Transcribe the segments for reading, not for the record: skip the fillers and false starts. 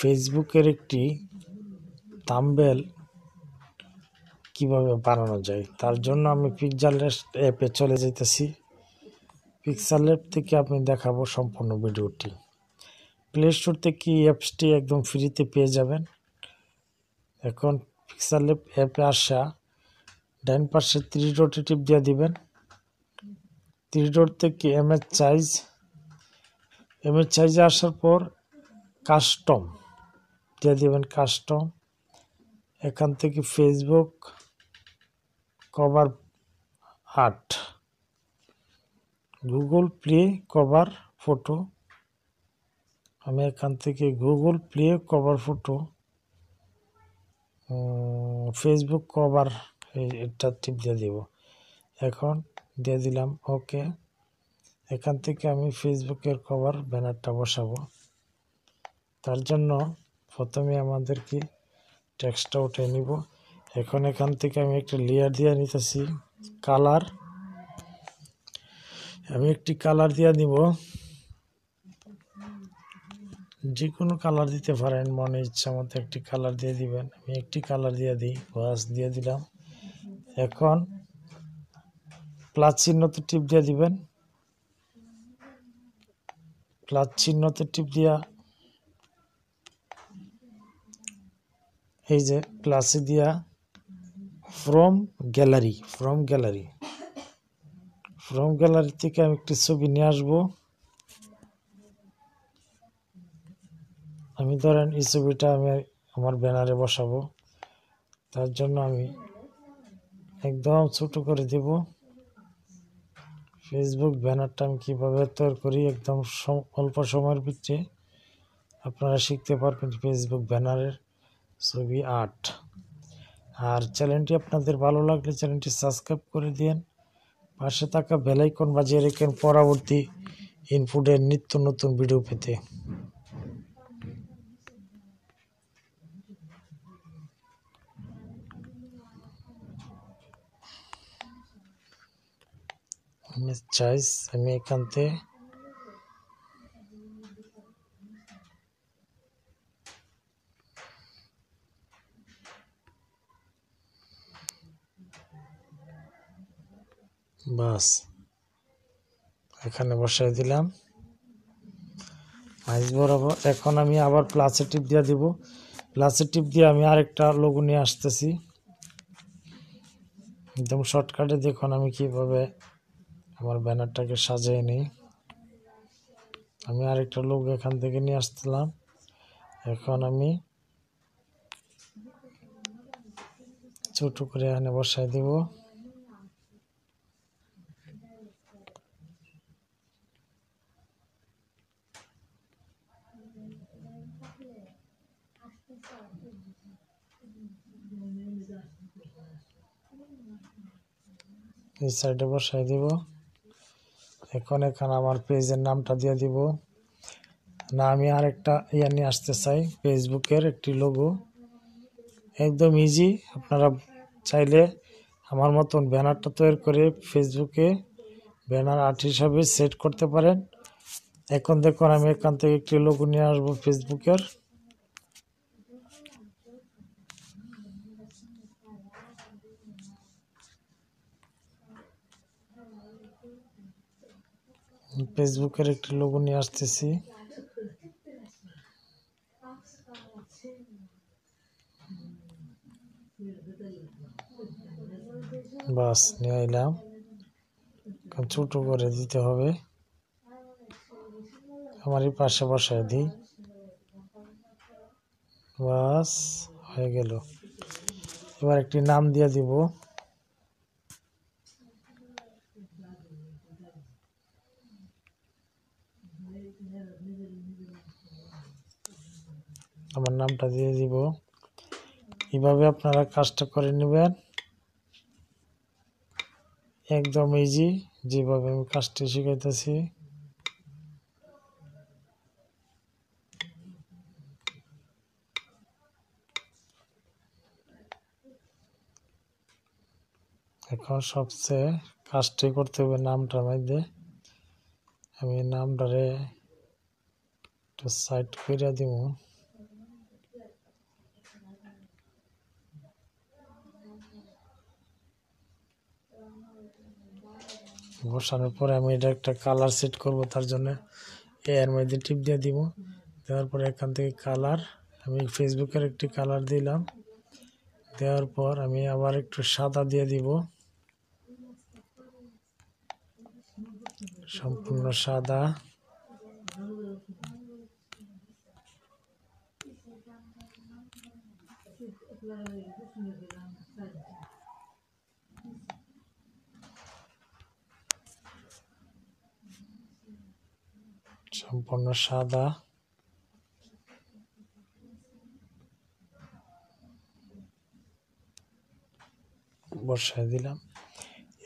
ফেসবুকের একটি থাম্বনেল কিভাবে বানানো যায় তার জন্য আমি পিক্সেল অ্যাপে চলে যাইতেছি। পিক্সেল অ্যাপ থেকে আমি দেখাবো সম্পূর্ণ ভিডিওটি। প্লে স্টোর থেকে এই অ্যাপসটি একদম ফ্রিতে পেয়ে যাবেন। এখন পিক্সেল অ্যাপে আসা ডান পাশে 3 ডটে টিপ দিয়ে দিবেন। 3 ডট থেকে ইমেজ সাইজে আসার পর কাস্টম দিয়ে দিবেন। কাস্টম এখান থেকে Facebook cover art, Google play cover photo, আমি এখান থেকে Google play cover photo Facebook cover এটা টিপ দিয়ে দিব। এখন দিয়ে দিলাম ওকে। এখান থেকে আমি ফেসবুকের কভার ব্যানারটা বসাবো। তার জন্য প্রথমে আমাদেরকে টেক্সটটা উঠে নিব। এখন এখান থেকে আমি একটা লেয়ার দিয়ে নিতেছি কালার। আমি একটি কালার দিয়ে নিব, যে কোনো কালার দিতে পারেন, মনে ইচ্ছা মতো একটি কালার দিয়ে দিবেন। আমি একটি কালার দিয়ে দিই, বাস দিয়ে দিলাম। এখন প্লাস চিহ্নতে টিপ দিয়ে দিবেন। প্লাস চিহ্নতে টিপ দিয়া এই যে প্লাসে দিয়া ফ্রম গ্যালারি থেকে আমি একটি ছবি নিয়ে আসবো। আমি ধরেন এই ছবিটা আমি আমার ব্যানারে বসাবো। তার জন্য আমি একদম ছোট করে দেব। ফেসবুক ব্যানারটা আমি কীভাবে তৈরি করি একদম অল্প সময়ের ভিতরে আপনারা শিখতে পারবেন ফেসবুক ব্যানারের ছবি আর্ট। আর চ্যানেলটি আপনাদের ভালো লাগলে চ্যানেলটি সাবস্ক্রাইব করে দিন। পাশে থাকা বেল আইকন বাজিয়ে রাখেন পরবর্তী ইনপুটের নিত্য নতুন ভিডিও পেতে। আমি এখান থেকে বাস এখানে বসাই দিলাম মাইজ বরাবর। এখন আমি আবার প্লাসের টিপ দিয়ে দিব। প্লাসের টিপ দিয়ে আমি আরেকটা লোগো নিয়ে আসতেছি একদম শর্টকাটে। দেখুন আমি কিভাবে আমার ব্যানারটাকে সাজিয়ে নিই। আমি আরেকটা লোগো এখান থেকে নিয়ে আসলাম। এখন আমি ছোট করে এখানে বসাই দেব। এই সাইডে বসাই দিব। এখন এখানে আমার পেজের নামটা দিয়ে দিব। না, আমি আরেকটা নিয়ে আসতে চাই, ফেসবুকের একটি লোগো। একদম ইজি, আপনারা চাইলে আমার মতন ব্যানারটা তৈরি করে ফেসবুকে ব্যানার আর্ট হিসাবে সেট করতে পারেন। এখন দেখুন আমি এখান থেকে একটি লোগো নিয়ে আসবো ফেসবুকের। ফেসবুকের একটি লোগো নিয়ে আসতেছি। বাস নিয়ে এলাম। ছোট করে দিতে হবে। আমার এই পাশে বসায় দিই। বাস হয়ে গেল। এবার একটি নাম দিয়ে দিব। আমার নামটা দিয়ে দিব। এইভাবে আপনারা কাজটা করে নেবেন। একদম ইজি, যেভাবে আমি কাজটি শিখাইতেছি। এখন সবচেয়ে কাজটি করতে হবে নামটার মধ্যে। আমি নামটারে একটু সাইড করে দিব। বসানোর পরে আমি এটা একটা কালার সেট করব, তার জন্য এর মধ্যে টিপ দিয়ে দিব। দেওয়ার পরে এখান থেকে কালার আমি ফেসবুকের একটি কালার দিলাম। দেওয়ার পর আমি আবার একটু সাদা দিয়ে দিব, সম্পূর্ণ সাদা। সম্পূর্ণ সাদা। বসাই দিলাম।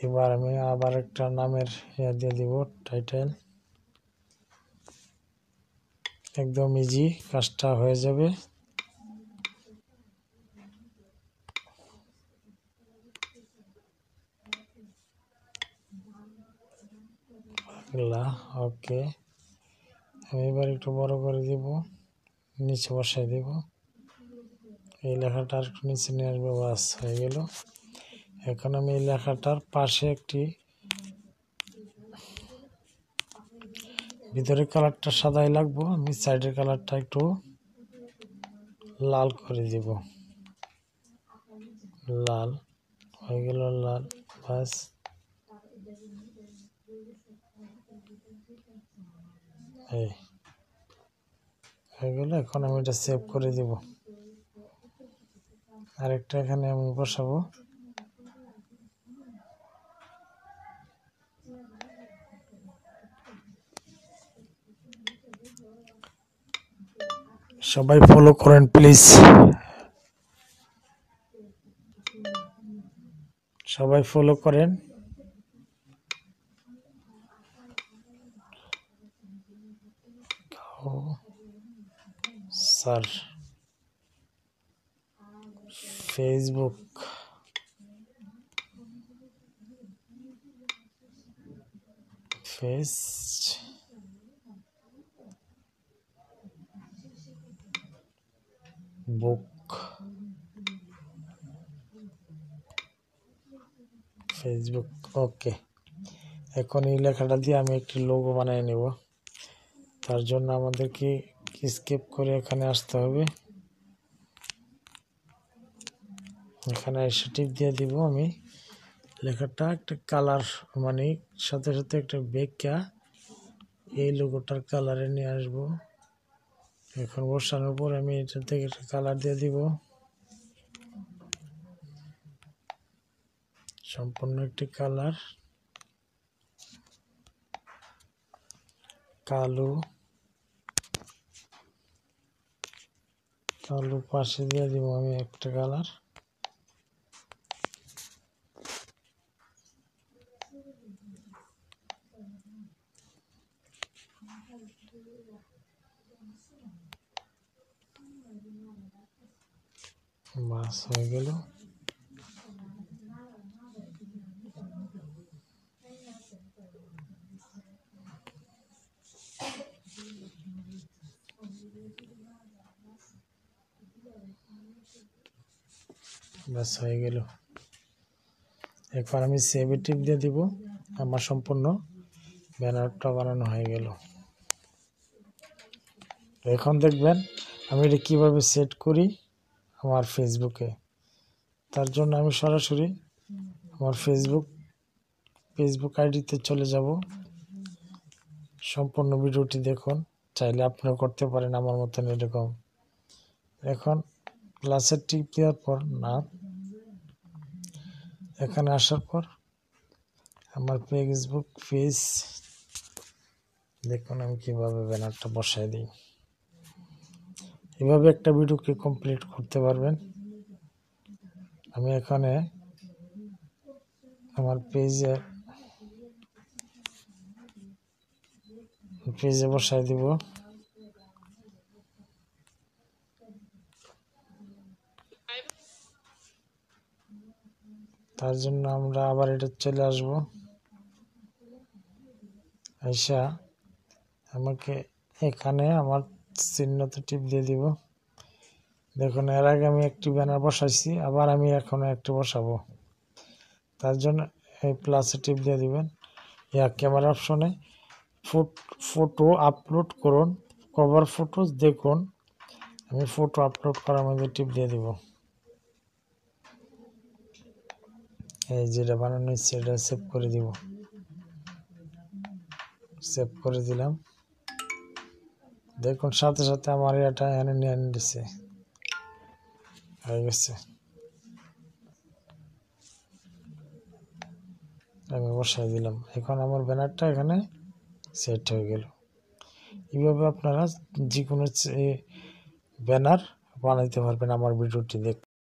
এবার আমি আবার একটা নামের ইয়ে দিয়ে দিব, টাইটেল। একদম ইজি, কাজটা হয়ে যাবে। ওকে, আমি এবার একটু বড় করে দিব, নিচে বসাই দিব। এই লেখাটা আর একটু নিচে নিয়ে আসবো, বাস হয়ে গেল। এখন আমি এই লেখাটার পাশে একটি, ভিতরের কালারটা সাদাই লাগবো, আমি সাইডের কালারটা একটু লাল করে দিব। লাল হয়ে গেল, লাল, বাস। এই হয়ে গেল। এখন আমি এটা সেভ করে দিব। আরেকটা এখানে আমি বসাবো। সবাই ফলো করেন প্লিজ, সবাই ফলো করেন। Sir Facebook, Facebook. ওকে, এখন এই লেখাটা দিয়ে আমি একটি লোগো বানিয়ে নেব। তার জন্য আমাদেরকে স্কেপ করে এখানে আসতে হবে। এখানে এসে টিপ দিয়ে দিব। আমি লেখাটা একটা কালার, মানে সাথে সাথে একটা ব্যাখ্যা, এই লোগোটার কালারে নিয়ে আসবো। এখন বসানোর পর আমি এটা থেকে একটা কালার দিয়ে দিব, সম্পূর্ণ একটি কালার, কালো। কালো পাশে দিয়ে দিব আমি একটা কালার। বাস হয়ে গেল। বাস হয়ে গেল। এরপর আমি সেভ টিপ দিয়ে দিব। আমার সম্পূর্ণ ব্যানারটা বানানো হয়ে গেল। এখন দেখবেন আমি এটা কিভাবে সেট করি আমার ফেসবুকে। তার জন্য আমি সরাসরি আমার ফেসবুক আইডিতে চলে যাব। সম্পূর্ণ ভিডিওটি দেখুন, চাইলে আপনিও করতে পারেন আমার মতন এরকম। এখন প্লাসের টিপ দেওয়ার পর নাম, এখানে আসার পর আমার ফেসবুক পেজ, দেখুন আমি কিভাবে ব্যানারটা বসাই দিই। এভাবে একটা ভিডিওকে কমপ্লিট করতে পারবেন। আমি এখানে আমার পেজে বসাই দিব। তার জন্য আমরা আবার এটা চলে আসব। আইসা আমাকে এখানে আমার চিহ্নতে টিপ দিয়ে দিব। দেখুন এর আগে আমি একটি ব্যানার বসাইছি, আবার আমি এখনো একটি বসাবো। তার জন্য এই প্লাসে টিপ দিয়ে দিবেন। ক্যামেরা অপশনে ফটো আপলোড করুন, কভার ফটোজ দেখুন। আমি ফটো আপলোড করার মধ্যে টিপ দিয়ে দিব। এই যেটা বানানো হচ্ছে এটা সেভ করে দিব। সেভ করে দিলাম। দেখুন সাথে সাথে আমার এটা এনে নিয়ে নিচ্ছে, হয়ে গেছে। আমি বসাই দিলাম। এখন আমার ব্যানারটা এখানে সেট হয়ে গেল। এইভাবে আপনারা যে কোনো ব্যানার বানাইতে পারবেন আমার ভিডিওটি দেখে।